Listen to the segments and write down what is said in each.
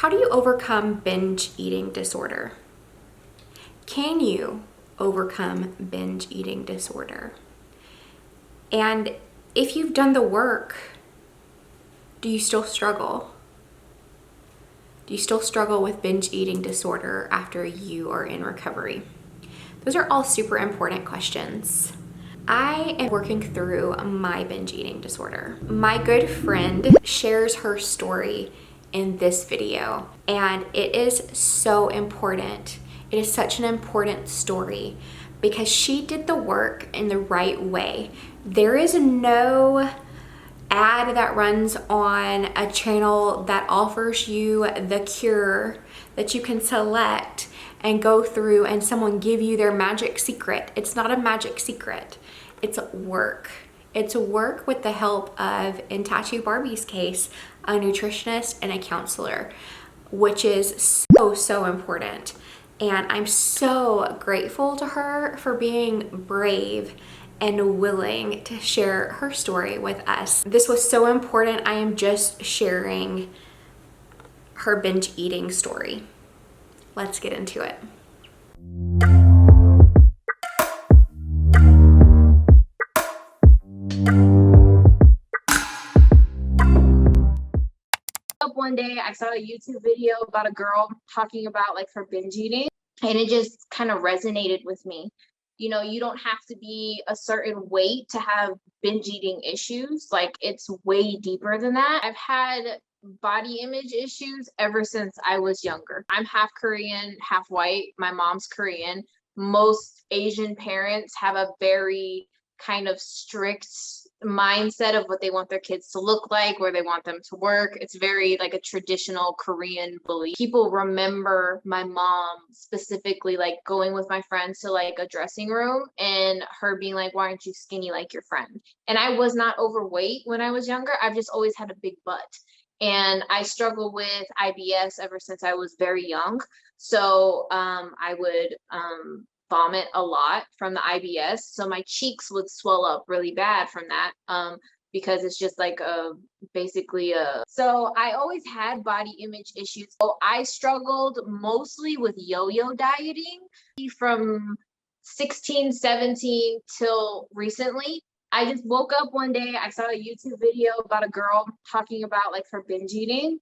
How do you overcome binge eating disorder? Can you overcome binge eating disorder? And if you've done the work, do you still struggle? Do you still struggle with binge eating disorder after you are in recovery? Those are all super important questions. I am working through my binge eating disorder. My good friend shares her story in this video, and it is so important. It is such an important story because she did the work in the right way. There is no ad that runs on a channel that offers you the cure that you can select and go through and someone give you their magic secret. It's not a magic secret. It's work. It's work with the help of, in Tattoo Barbie's case, a nutritionist and a counselor, which is so important. And I'm so grateful to her for being brave and willing to share her story with us. This was so important. I am just sharing her binge eating story. Let's get into it. Up one day, I saw a YouTube video about a girl talking about like her binge eating, and it just kind of resonated with me. You don't have to be a certain weight to have binge eating issues. Like, it's way deeper than that. I've had body image issues ever since I was younger. I'm half Korean, half white. My mom's Korean. Most Asian parents have a very kind of strict mindset of what they want their kids to look like, where they want them to work. It's very like a traditional Korean belief. People remember my mom specifically like going with my friends to like a dressing room and her being like, "Why aren't you skinny like your friend?" And I was not overweight when I was younger. I've just always had a big butt. And I struggle with IBS ever since I was very young. So I would vomit a lot from the IBS. So my cheeks would swell up really bad from that. Because it's just like so I always had body image issues. So I struggled mostly with yo-yo dieting from 16, 17 till recently. I just woke up one day, I saw a YouTube video about a girl talking about like her binge eating,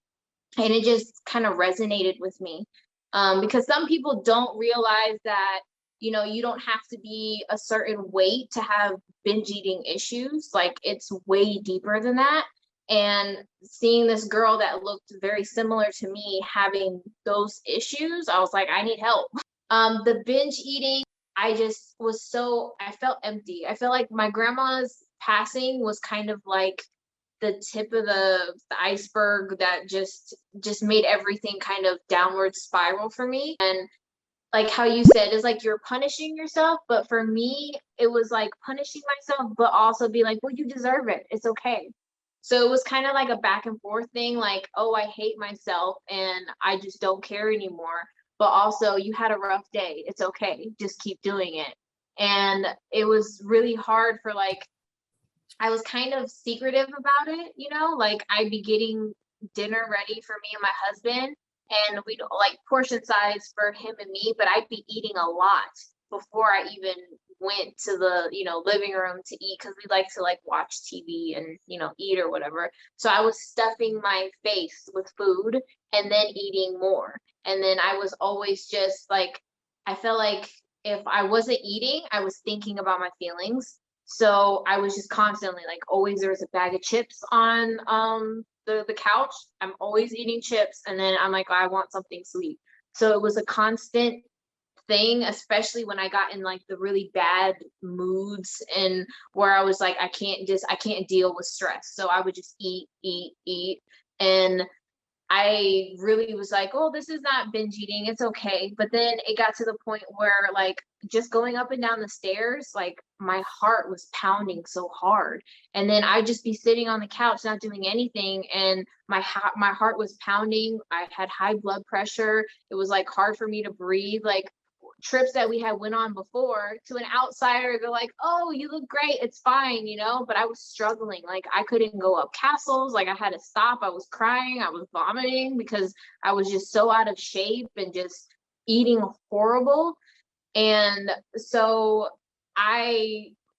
and it just kind of resonated with me. Because some people don't realize that you don't have to be a certain weight to have binge eating issues. Like, it's way deeper than that. And seeing this girl that looked very similar to me having those issues, I was like, I need help. The binge eating, I felt empty. I felt like my grandma's passing was kind of like the tip of the iceberg that just made everything kind of downward spiral for me. And like how you said, it's like you're punishing yourself, but for me it was like punishing myself but also be like, well, you deserve it, it's okay. So it was kind of like a back and forth thing, like, oh, I hate myself and I just don't care anymore, but also, you had a rough day, it's okay, just keep doing it. And it was really hard for like, I was kind of secretive about it, like I'd be getting dinner ready for me and my husband, and we'd like portion size for him and me, but I'd be eating a lot before I even went to the, living room to eat, because we like to like watch TV and, eat or whatever. So I was stuffing my face with food and then eating more. And then I was always just like, I felt like if I wasn't eating, I was thinking about my feelings. So I was just constantly like, always there was a bag of chips on the couch. I'm always eating chips, and then I'm like, oh, I want something sweet. So it was a constant thing, especially when I got in like the really bad moods and where I was like, I can't deal with stress. So I would just eat. And I really was like, oh, this is not binge eating, it's okay. But then it got to the point where like just going up and down the stairs, like my heart was pounding so hard. And then I'd just be sitting on the couch not doing anything, and my heart was pounding. I had high blood pressure. It was like hard for me to breathe. Like, trips that we had went on before. To an outsider, they're like, oh, you look great, it's fine, but I was struggling. Like, I couldn't go up castles. Like, I had to stop. I was crying, I was vomiting because I was just so out of shape and just eating horrible. And so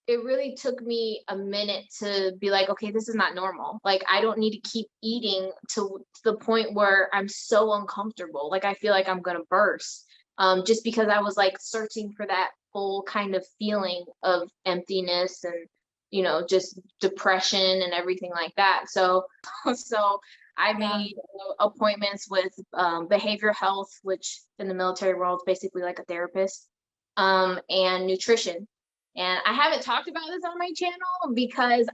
it really took me a minute to be like, okay, this is not normal. Like, I don't need to keep eating to the point where I'm so uncomfortable. Like, I feel like I'm gonna burst. Just because I was like searching for that full kind of feeling of emptiness and, just depression and everything like that. So, so I Yeah. made appointments with behavioral health, which in the military world is basically like a therapist, and nutrition. And I haven't talked about this on my channel because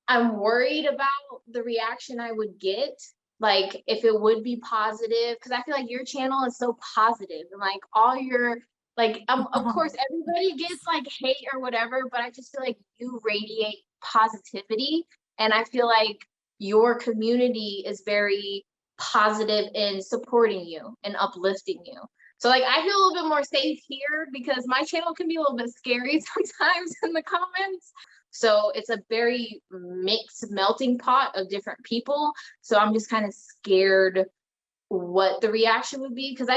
I'm worried about the reaction I would get. Like, if it would be positive, because I feel like your channel is so positive and like all your, like, of course, everybody gets like hate or whatever, but I just feel like you radiate positivity. And I feel like your community is very positive in supporting you and uplifting you. So like, I feel a little bit more safe here because my channel can be a little bit scary sometimes in the comments. So it's a very mixed melting pot of different people. So I'm just kind of scared what the reaction would be, because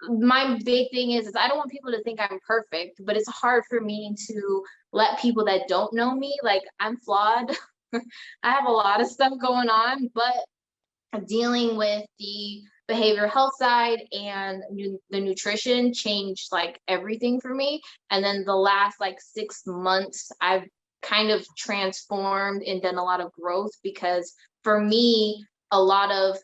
my big thing is I don't want people to think I'm perfect, but it's hard for me to let people that don't know me, like, I'm flawed. I have a lot of stuff going on, but dealing with the behavioral health side and the nutrition changed like everything for me. And then the last like 6 months, I've kind of transformed and done a lot of growth, because for me, a lot of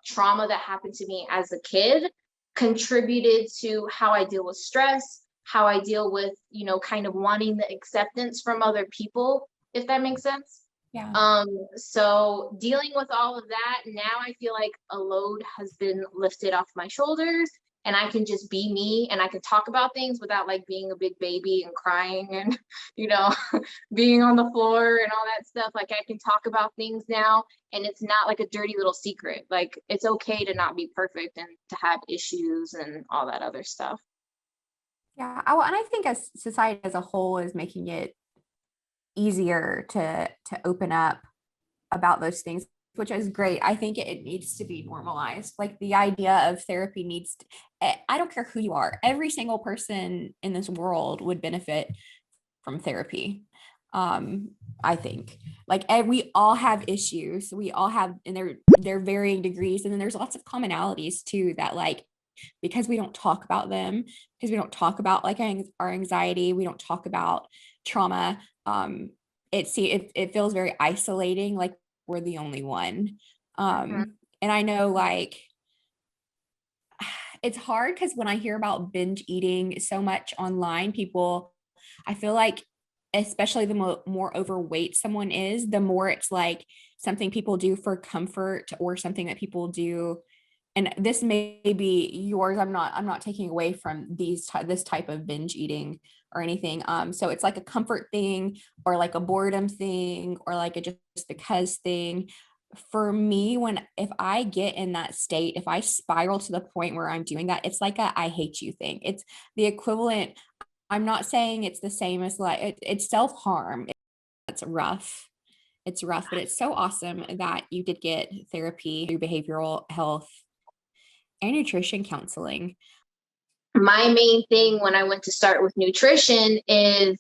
trauma that happened to me as a kid contributed to how I deal with stress, how I deal with, kind of wanting the acceptance from other people, if that makes sense. Yeah. So dealing with all of that, now I feel like a load has been lifted off my shoulders, and I can just be me, and I can talk about things without like being a big baby and crying and, you know, being on the floor and all that stuff. Like, I can talk about things now, and it's not like a dirty little secret. Like, it's okay to not be perfect and to have issues and all that other stuff. Yeah. And I think as society as a whole is making it easier to open up about those things, which is great. I think it needs to be normalized. Like, the idea of therapy needs to, I don't care who you are, every single person in this world would benefit from therapy. I think, like, we all have issues, we all have, and they're varying degrees, and then there's lots of commonalities too, that, like, because we don't talk about them, because we don't talk about like our anxiety, we don't talk about trauma, it feels very isolating, like we're the only one. Mhm. And I know, like, it's hard because when I hear about binge eating so much online, people, I feel like, especially the more overweight someone is, the more it's like something people do for comfort, or something that people do. And this may be yours. I'm not taking away from this type of binge eating or anything. So it's like a comfort thing, or like a boredom thing, or like a just because thing. For me, if I get in that state, if I spiral to the point where I'm doing that, it's like a I hate you thing. It's the equivalent. I'm not saying it's the same as, like, it's self-harm. It's rough. It's rough, but it's so awesome that you did get therapy through behavioral health and nutrition counseling. My main thing when I went to start with nutrition is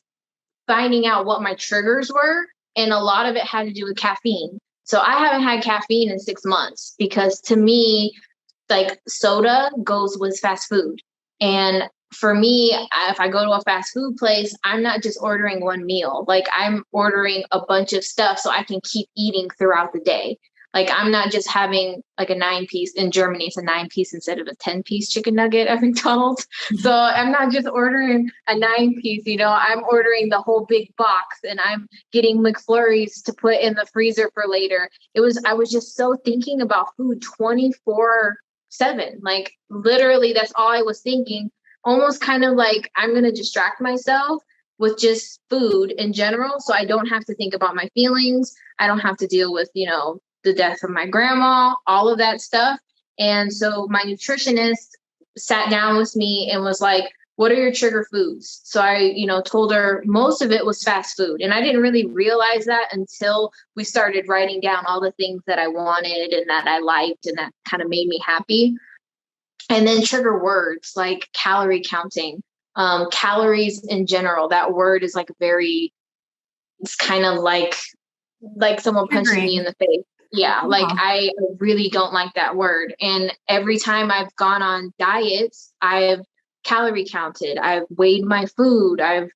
finding out what my triggers were. And a lot of it had to do with caffeine. So I haven't had caffeine in 6 months because, to me, like, soda goes with fast food. And for me, if I go to a fast food place, I'm not just ordering one meal. Like, I'm ordering a bunch of stuff so I can keep eating throughout the day. Like, I'm not just having like a 9 piece. In Germany, it's a 9 piece instead of a 10 piece chicken nugget at McDonald's. So I'm not just ordering a 9 piece, I'm ordering the whole big box, and I'm getting McFlurries to put in the freezer for later. I was just so thinking about food 24/7. Like, literally, that's all I was thinking. Almost kind of like, I'm going to distract myself with just food in general, so I don't have to think about my feelings. I don't have to deal with, the death of my grandma, all of that stuff. And so my nutritionist sat down with me and was like, what are your trigger foods? So I, told her most of it was fast food. And I didn't really realize that until we started writing down all the things that I wanted and that I liked and that kind of made me happy. And then trigger words like calorie counting, calories in general. That word is like it's kind of like someone punching me in the face. Yeah, like I really don't like that word. And every time I've gone on diets, I've calorie counted, I've weighed my food, I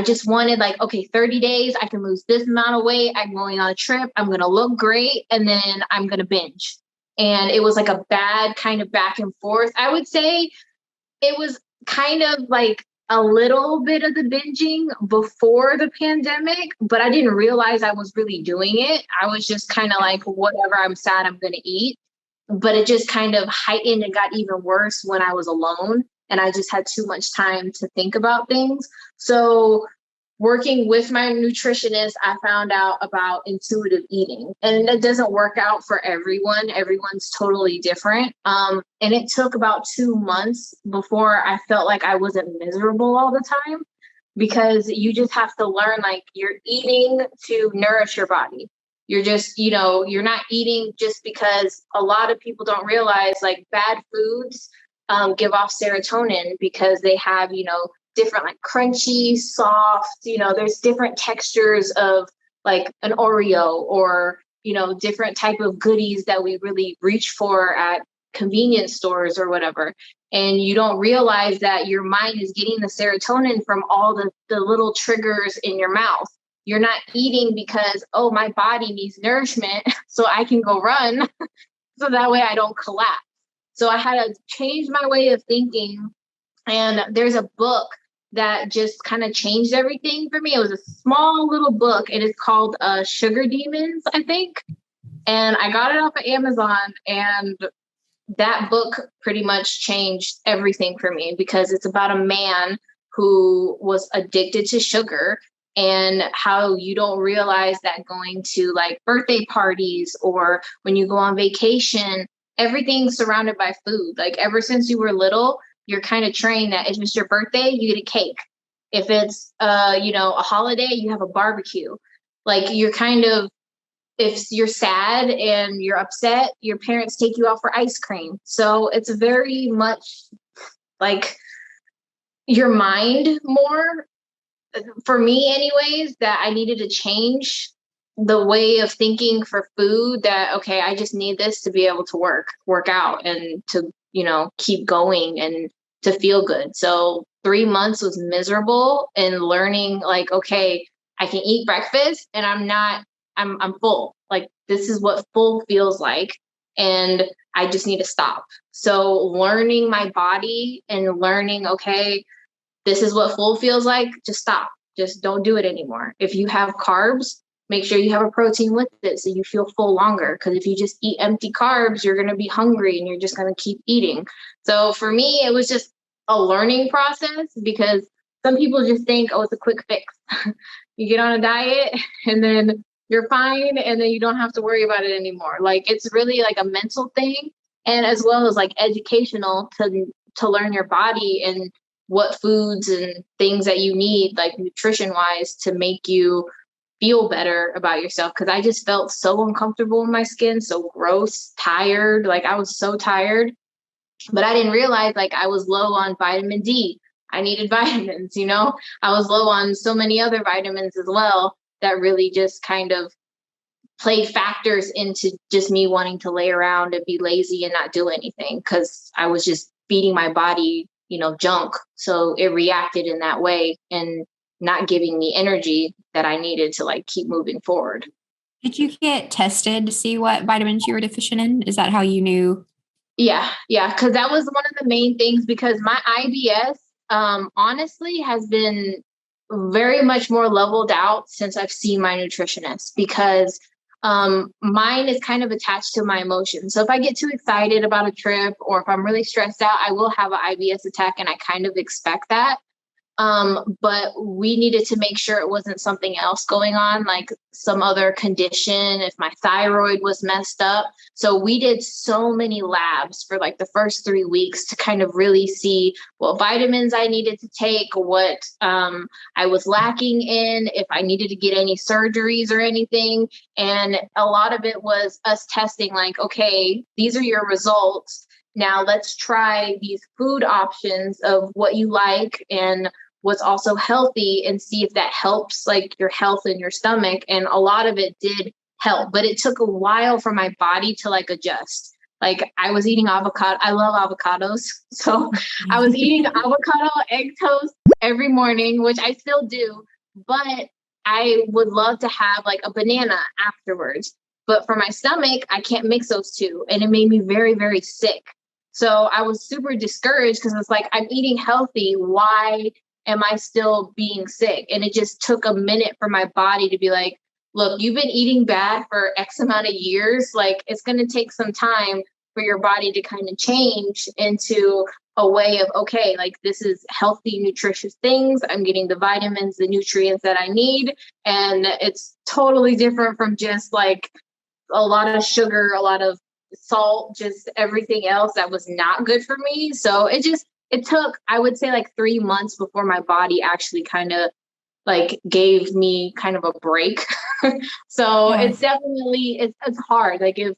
just wanted like, okay, 30 days, I can lose this amount of weight. I'm going on a trip. I'm going to look great. And then I'm going to binge. And it was like a bad kind of back and forth. I would say it was kind of like a little bit of the binging before the pandemic, but I didn't realize I was really doing it. I was just kind of like, whatever, I'm sad, I'm going to eat. But it just kind of heightened and got even worse when I was alone and I just had too much time to think about things. So working with my nutritionist, I found out about intuitive eating, and it doesn't work out for everyone. Everyone's totally different. And it took about 2 months before I felt like I wasn't miserable all the time, because you just have to learn, like, you're eating to nourish your body. You're just, you're not eating just because a lot of people don't realize, like, bad foods give off serotonin because they have, different, like, crunchy, soft, there's different textures of like an Oreo or, different type of goodies that we really reach for at convenience stores or whatever. And you don't realize that your mind is getting the serotonin from all the little triggers in your mouth. You're not eating because, oh, my body needs nourishment so I can go run so that way I don't collapse. So I had to change my way of thinking. And there's a book that just kind of changed everything for me. It was a small little book. It is called Sugar Demons, I think. And I got it off of Amazon. And that book pretty much changed everything for me, because it's about a man who was addicted to sugar, and how you don't realize that going to, like, birthday parties or when you go on vacation, everything's surrounded by food. Like, ever since you were little, you're kind of trained that if it's your birthday, you get a cake. If it's, a holiday, you have a barbecue. Like, you're kind of, if you're sad and you're upset, your parents take you out for ice cream. So it's very much like your mind more, for me anyways, that I needed to change the way of thinking for food, that, okay, I just need this to be able to work out and to, keep going and to feel good. So 3 months was miserable, and learning, like, okay, I can eat breakfast and I'm full. Like, this is what full feels like. And I just need to stop. So learning my body and learning, okay, this is what full feels like. Just stop. Just don't do it anymore. If you have carbs, make sure you have a protein with it so you feel full longer. Because if you just eat empty carbs, you're going to be hungry and you're just going to keep eating. So for me, it was just a learning process, because some people just think, oh, it's a quick fix. You get on a diet and then you're fine, and then you don't have to worry about it anymore. Like, it's really like a mental thing, and as well as like educational to learn your body and what foods and things that you need, like nutrition wise, to make you feel better about yourself. Cause I just felt so uncomfortable in my skin, so gross, tired. Like, I was so tired, but I didn't realize, like, I was low on vitamin D. I needed vitamins, I was low on so many other vitamins as well, that really just kind of played factors into just me wanting to lay around and be lazy and not do anything. Cause I was just feeding my body, junk. So it reacted in that way and not giving me energy that I needed to, like, keep moving forward. Did you get tested to see what vitamins you were deficient in? Is that how you knew? Yeah. Cause that was one of the main things, because my IBS, honestly, has been very much more leveled out since I've seen my nutritionist, because mine is kind of attached to my emotions. So if I get too excited about a trip, or if I'm really stressed out, I will have an IBS attack, and I kind of expect that. But we needed to make sure it wasn't something else going on, like some other condition, if my thyroid was messed up. So we did so many labs for like the first 3 weeks to kind of really see what vitamins I needed to take, what I was lacking in, if I needed to get any surgeries or anything. And a lot of it was us testing, like, okay, these are your results. Now let's try these food options of what you like and what's also healthy, and see if that helps like your health in your stomach. And a lot of it did help, but it took a while for my body to like adjust. Like I was eating avocado. I love avocados. So I was eating avocado, egg toast every morning, which I still do, but I would love to have like a banana afterwards. But for my stomach, I can't mix those two. And it made me very, very sick. So I was super discouraged because it's like, I'm eating healthy. Why am I still being sick? And it just took a minute for my body to be like, look, you've been eating bad for X amount of years. Like it's going to take some time for your body to kind of change into a way of, okay, like this is healthy, nutritious things. I'm getting the vitamins, the nutrients that I need. And it's totally different from just like a lot of sugar, a lot of salt, just everything else that was not good for me. So it took, I would say like 3 months before my body actually kind of like gave me kind of a break. So Yeah. it's definitely, it's hard. Like if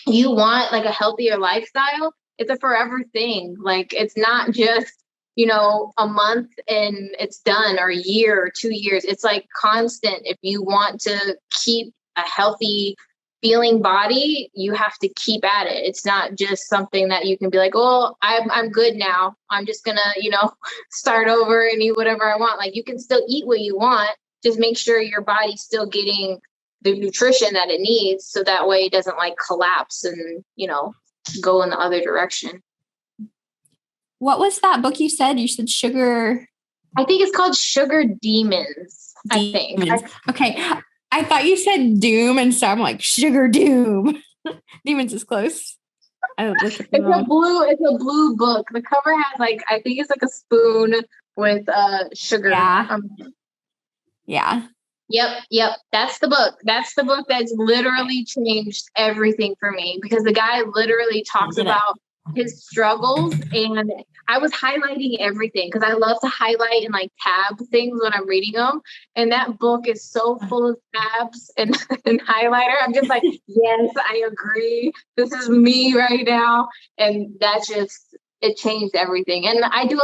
you want like a healthier lifestyle, it's a forever thing. Like it's not just, a month and it's done, or a year or 2 years. It's like constant. If you want to keep a healthy feeling body, you have to keep at it. It's not just something that you can be like, oh, I'm good now. I'm just gonna, start over and eat whatever I want. Like you can still eat what you want. Just make sure your body's still getting the nutrition that it needs, so that way it doesn't like collapse and, go in the other direction. What was that book you said? You said Sugar I think it's called Sugar Demons, I think. Demons. Okay. I thought you said Doom, and so I'm like, Sugar Doom. Demons is close. It's a blue book. The cover has like, I think it's like a spoon with sugar. Yeah. Yeah. Yep. That's the book. That's the book that's literally changed everything for me, because the guy literally talks about his struggles, and I was highlighting everything because I love to highlight and like tab things when I'm reading them. And that book is so full of tabs and, and highlighter. I'm just like, yes, I agree. This is me right now. And it changed everything. And I did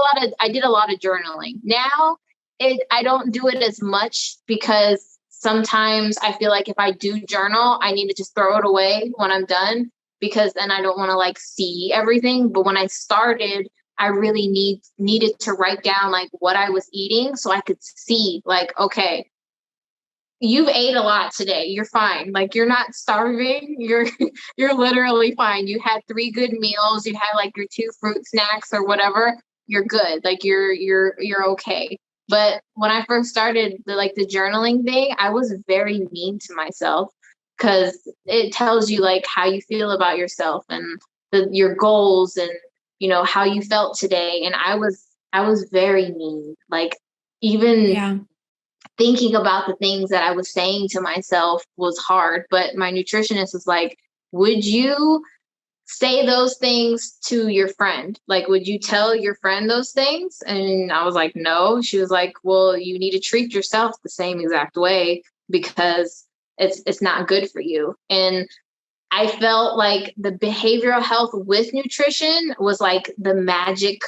a lot of journaling. Now I don't do it as much, because sometimes I feel like if I do journal, I need to just throw it away when I'm done, because then I don't want to like see everything. But when I started, I really needed to write down like what I was eating, so I could see like, okay, you've ate a lot today. You're fine. Like you're not starving. You're literally fine. You had 3 good meals. You had like your 2 fruit snacks or whatever. You're good. Like you're okay. But when I first started the journaling thing, I was very mean to myself, because it tells you like how you feel about yourself and your goals, and how you felt today. And I was very mean. Like even thinking about the things that I was saying to myself was hard. But my nutritionist was like, would you say those things to your friend? Like, would you tell your friend those things? And I was like, no. She was like, well, you need to treat yourself the same exact way, because it's not good for you. And I felt like the behavioral health with nutrition was like the magic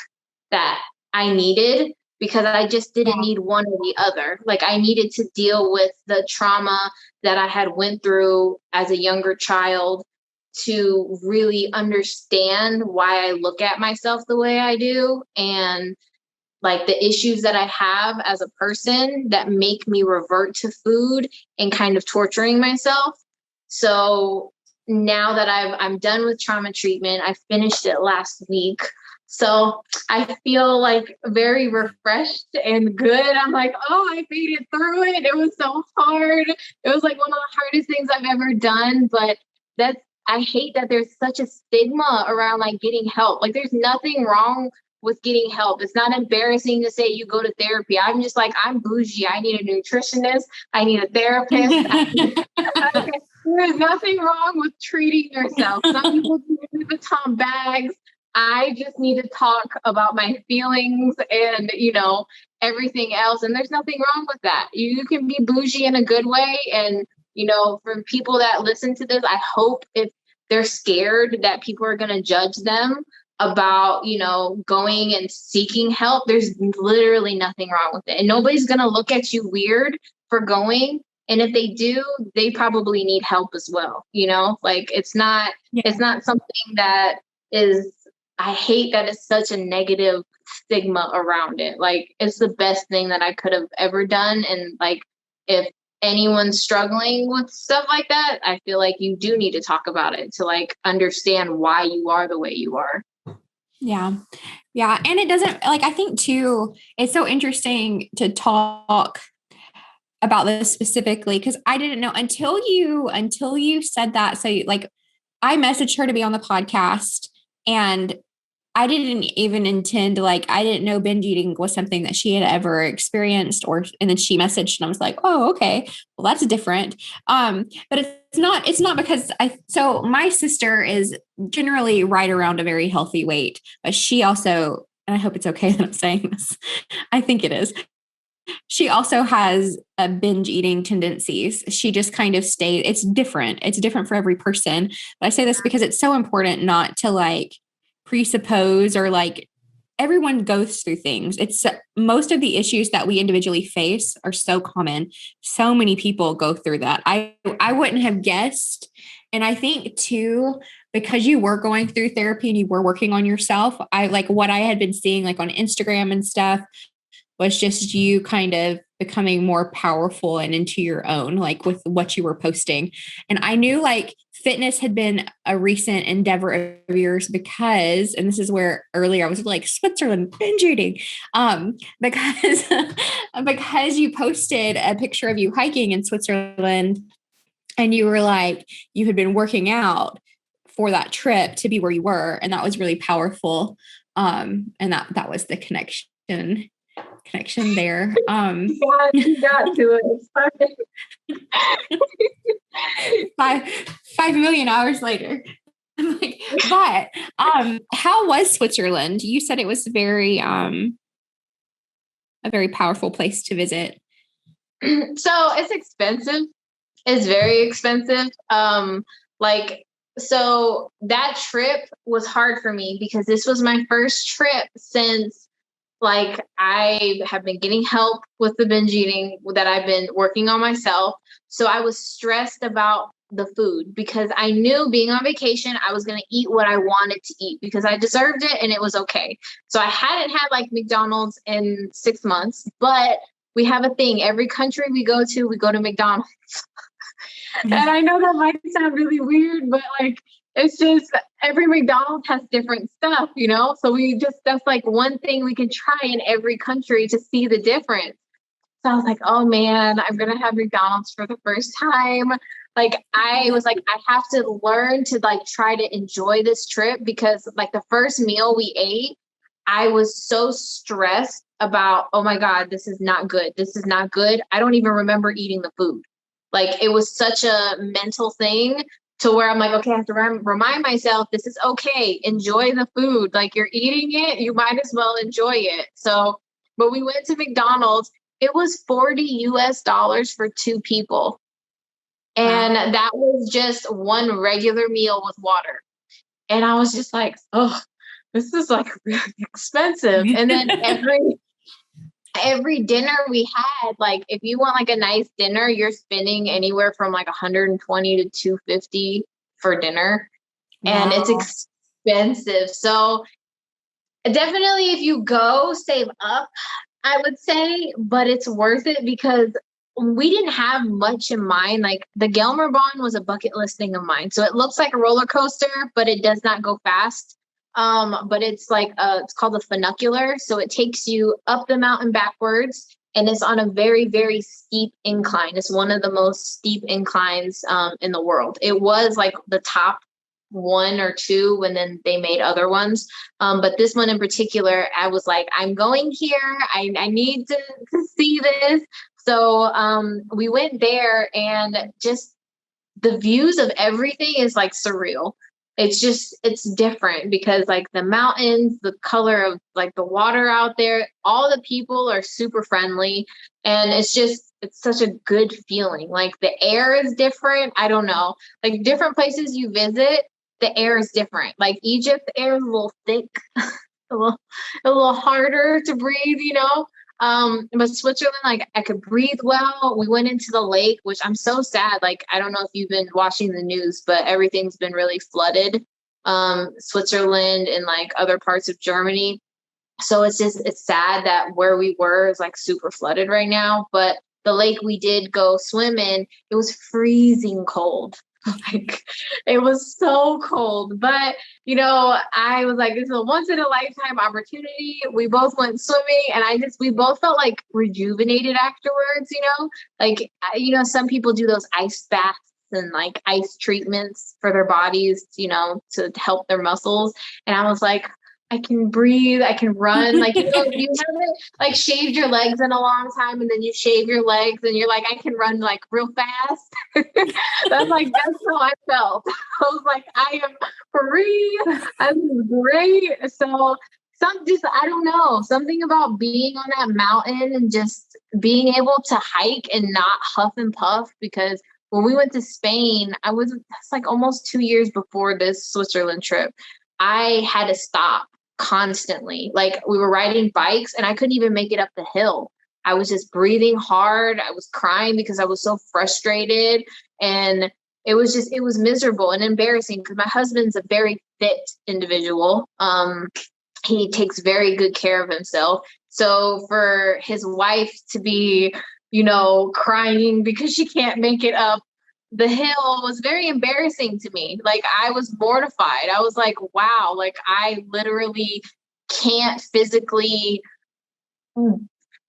that I needed, because I just didn't need one or the other. Like I needed to deal with the trauma that I had went through as a younger child to really understand why I look at myself the way I do, and like the issues that I have as a person that make me revert to food and kind of torturing myself. So now that I'm done with trauma treatment, I finished it last week. So I feel like very refreshed and good. I'm like, oh, I made it through it. It was so hard. It was like one of the hardest things I've ever done. But I hate that there's such a stigma around like getting help. Like there's nothing wrong with getting help. It's not embarrassing to say you go to therapy. I'm just like, I'm bougie. I need a nutritionist. I need a therapist. There's nothing wrong with treating yourself. Some people do Louis Vuitton bags. I just need to talk about my feelings and, everything else. And there's nothing wrong with that. You can be bougie in a good way. And, for people that listen to this, I hope if they're scared that people are going to judge them about, going and seeking help, there's literally nothing wrong with it. And nobody's going to look at you weird for going. And if they do, they probably need help as well. Like it's not something that is, I hate that it's such a negative stigma around it. Like it's the best thing that I could have ever done. And like, if anyone's struggling with stuff like that, I feel like you do need to talk about it to like understand why you are the way you are. Yeah. Yeah. And it doesn't, like, I think too, it's so interesting to talk about this specifically, because I didn't know until you said that. So like I messaged her to be on the podcast, and I didn't even intend, like, I didn't know binge eating was something that she had ever experienced, and then she messaged and I was like, oh, okay, well, that's different. But it's not because so my sister is generally right around a very healthy weight, but she also, and I hope it's okay that I'm saying this, I think it is. She also has a binge eating tendencies. She just kind of stays, it's different. It's different for every person. But I say this because it's so important not to like presuppose, or like everyone goes through things. It's most of the issues that we individually face are so common. So many people go through that. I wouldn't have guessed. And I think too, because you were going through therapy and you were working on yourself, I like what I had been seeing like on Instagram and stuff was just you kind of becoming more powerful and into your own, like with what you were posting. And I knew like fitness had been a recent endeavor of yours because, and this is where earlier I was like Switzerland binge eating, because, because you posted a picture of you hiking in Switzerland, and you were like, you had been working out for that trip to be where you were. And that was really powerful. And that was the connection there. You got to it. 5 million hours later. I'm like, but how was Switzerland? You said it was a very powerful place to visit. So it's expensive. It's very expensive. So that trip was hard for me because this was my first trip since like I have been getting help with the binge eating that I've been working on myself. So I was stressed about the food because I knew being on vacation, I was going to eat what I wanted to eat because I deserved it and it was okay. So I hadn't had like McDonald's in 6 months, but we have a thing. Every country we go to McDonald's. And I know that might sound really weird, but like, it's just every McDonald's has different stuff, So that's like one thing we can try in every country to see the difference. So I was like, oh man, I'm going to have McDonald's for the first time. Like, I was like, I have to learn to like try to enjoy this trip because like the first meal we ate, I was so stressed about, oh my God, this is not good. This is not good. I don't even remember eating the food. Like it was such a mental thing to where I'm like, okay, I have to remind myself, this is okay. Enjoy the food. Like you're eating it, you might as well enjoy it. So, but we went to McDonald's. It was $40 for 2 people. And that was just one regular meal with water. And I was just like, oh, this is like really expensive. And then every dinner we had, like if you want like a nice dinner, you're spending anywhere from like 120 to 250 for dinner. Wow. And it's expensive. So definitely if you go, save up, I would say, but it's worth it because we didn't have much in mind. Like the Gelmerbahn was a bucket list thing of mine. So it looks like a roller coaster, but it does not go fast. But it's like it's called a funicular. So it takes you up the mountain backwards, and it's on a very, very steep incline. It's one of the most steep inclines in the world. It was like the top one or two when then they made other ones. But this one in particular, I was like, I'm going here. I need to see this. So we went there, and just the views of everything is like surreal. It's different because like the mountains, the color of like the water out there, all the people are super friendly, and it's such a good feeling. Like the air is different. I don't know. Like different places you visit, the air is different. Like Egypt, the air is a little thick, a little harder to breathe, but Switzerland, like I could breathe well. We went into the lake, which I'm so sad. Like, I don't know if you've been watching the news, but everything's been really flooded. Switzerland and like other parts of Germany. So it's sad that where we were is like super flooded right now. But the lake we did go swim in, it was freezing cold. Like it was so cold. But I was like, this is a once in a lifetime opportunity. We both went swimming, and we both felt like rejuvenated afterwards, like, some people do those ice baths and like ice treatments for their bodies, to help their muscles. And I was like, I can breathe, I can run. Like, you haven't like shaved your legs in a long time, and then you shave your legs and you're like, I can run like real fast. That's how I felt. I was like, I am free. I'm great. So I don't know, something about being on that mountain and just being able to hike and not huff and puff, because when we went to Spain, that's like almost 2 years before this Switzerland trip. I had to stop constantly. Like we were riding bikes and I couldn't even make it up the hill. I was just breathing hard. I was crying because I was so frustrated. And it was miserable and embarrassing because my husband's a very fit individual. He takes very good care of himself. So for his wife to be, crying because she can't make it up the hill was very embarrassing to me. Like I was mortified. I was like, wow, like I literally can't physically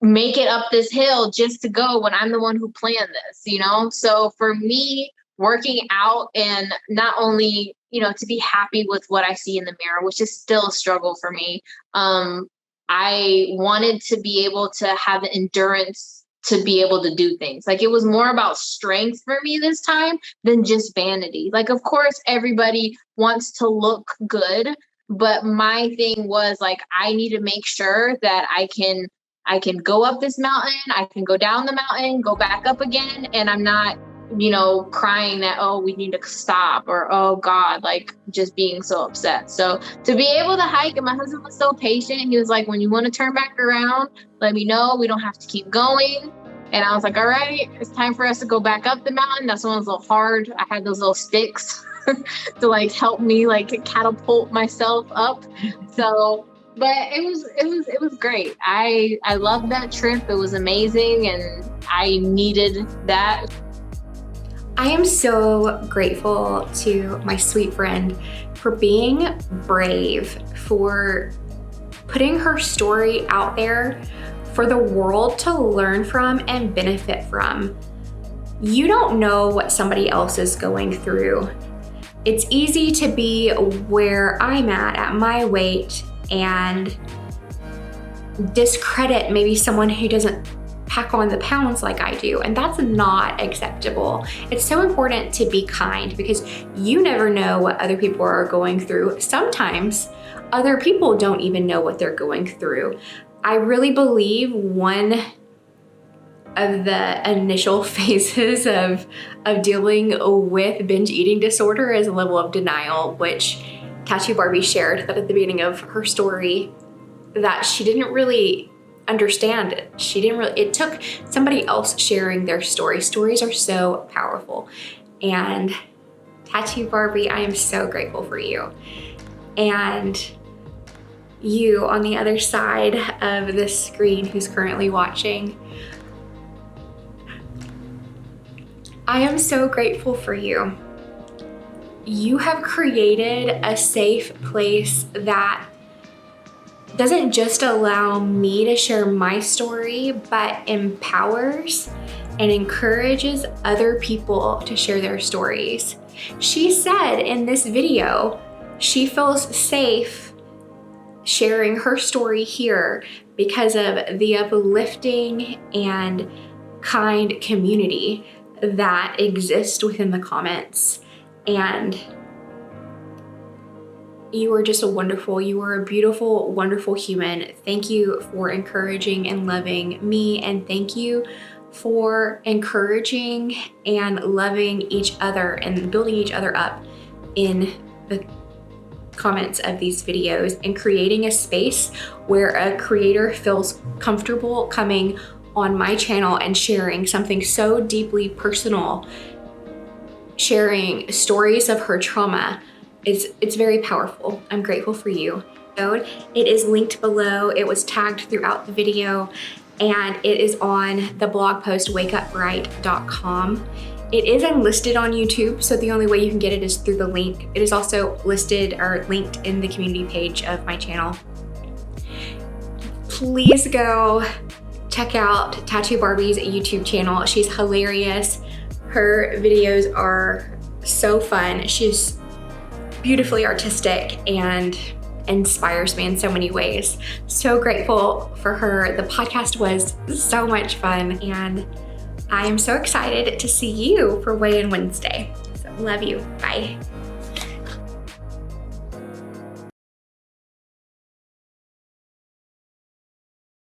make it up this hill just to go when I'm the one who planned this, So for me, working out and not only, to be happy with what I see in the mirror, which is still a struggle for me. I wanted to be able to have the endurance to be able to do things. Like it was more about strength for me this time than just vanity. Like, of course, everybody wants to look good, but my thing was like, I need to make sure that I can go up this mountain, I can go down the mountain, go back up again. And I'm not, crying that, oh, we need to stop, or, oh God, like just being so upset. So to be able to hike, and my husband was so patient. He was like, when you want to turn back around, let me know. We don't have to keep going. And I was like, all right, it's time for us to go back up the mountain. That's when it was a little hard. I had those little sticks to like help me like catapult myself up. So, but it was great. I loved that trip. It was amazing, and I needed that. I am so grateful to my sweet friend for being brave, for putting her story out there for the world to learn from and benefit from. You don't know what somebody else is going through. It's easy to be where I'm at my weight, and discredit maybe someone who doesn't pack on the pounds like I do, and that's not acceptable. It's so important to be kind, because you never know what other people are going through. Sometimes other people don't even know what they're going through. I really believe one of the initial phases of dealing with binge eating disorder is a level of denial, which Tattoo Barbie shared that at the beginning of her story, that she didn't really understand it. It took somebody else sharing their story. Stories are so powerful. And Tattoo Barbie, I am so grateful for you. And you on the other side of the screen who's currently watching, I am so grateful for you. You have created a safe place that doesn't just allow me to share my story, but empowers and encourages other people to share their stories. She said in this video, she feels safe sharing her story here because of the uplifting and kind community that exists within the comments. And you are just you are a beautiful, wonderful human. Thank you for encouraging and loving me, and thank you for encouraging and loving each other and building each other up in the comments of these videos, and creating a space where a creator feels comfortable coming on my channel and sharing something so deeply personal, sharing stories of her trauma. It's very powerful. I'm grateful for you. It is linked below. It was tagged throughout the video, and it is on the blog post wakeupbright.com. It is unlisted on YouTube, so the only way you can get it is through the link. It is also listed or linked in the community page of my channel. Please go check out Tattoo Barbie's YouTube channel. She's hilarious. Her videos are so fun. She's beautifully artistic and inspires me in so many ways. So grateful for her. The podcast was so much fun, and I am so excited to see you for Weigh-In Wednesday. So love you. Bye.